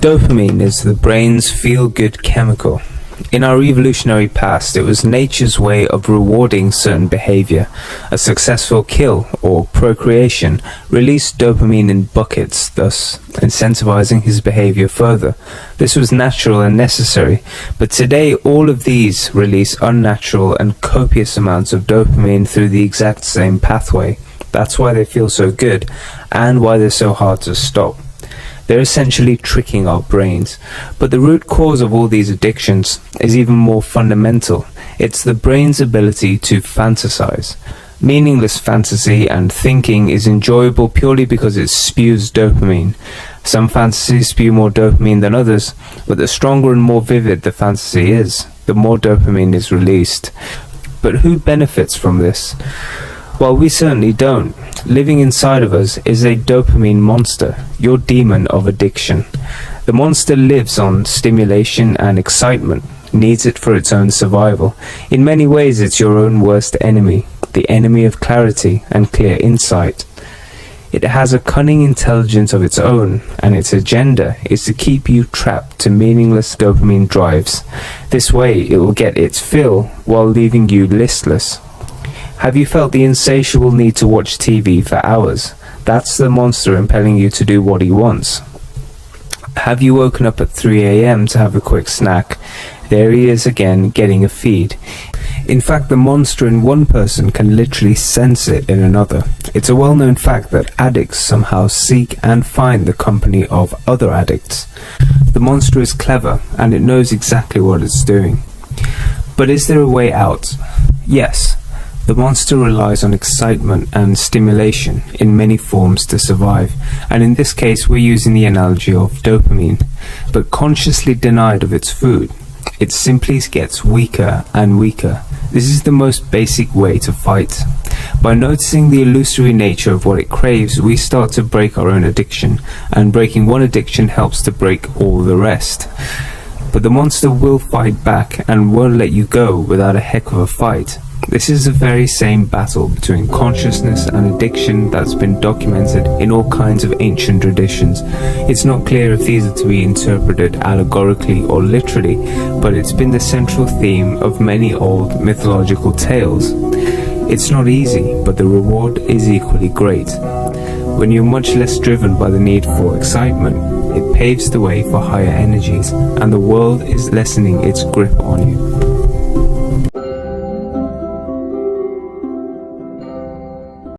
Dopamine is the brain's feel-good chemical. In our evolutionary past, it was nature's way of rewarding certain behavior. A successful kill or procreation released dopamine in buckets, thus incentivizing his behavior further. This was natural and necessary, but today all of these release unnatural and copious amounts of dopamine through the exact same pathway. That's why they feel so good, and why they're so hard to stop. They're essentially tricking our brains. But the root cause of all these addictions is even more fundamental. It's the brain's ability to fantasize. Meaningless fantasy and thinking is enjoyable purely because it spews dopamine. Some fantasies spew more dopamine than others, but the stronger and more vivid the fantasy is, the more dopamine is released. But who benefits from this? Well, we certainly don't. Living inside of us is a dopamine monster, your demon of addiction. The monster lives on stimulation and excitement, needs it for its own survival. In many ways, it's your own worst enemy, the enemy of clarity and clear insight. It has a cunning intelligence of its own, and its agenda is to keep you trapped to meaningless dopamine drives. This way, it will get its fill while leaving you listless. Have you felt the insatiable need to watch TV for hours? That's the monster impelling you to do what he wants. Have you woken up at 3 a.m. to have a quick snack? There he is again, getting a feed. In fact, the monster in one person can literally sense it in another. It's a well-known fact that addicts somehow seek and find the company of other addicts. The monster is clever, and it knows exactly what it's doing. But is there a way out? Yes. The monster relies on excitement and stimulation in many forms to survive, and in this case we're using the analogy of dopamine. But consciously denied of its food, it simply gets weaker and weaker. This is the most basic way to fight. By noticing the illusory nature of what it craves, we start to break our own addiction, and breaking one addiction helps to break all the rest. But the monster will fight back and won't let you go without a heck of a fight. This is the very same battle between consciousness and addiction that's been documented in all kinds of ancient traditions. It's not clear if these are to be interpreted allegorically or literally, but it's been the central theme of many old mythological tales. It's not easy, but the reward is equally great. When you're much less driven by the need for excitement, it paves the way for higher energies, and the world is lessening its grip on you.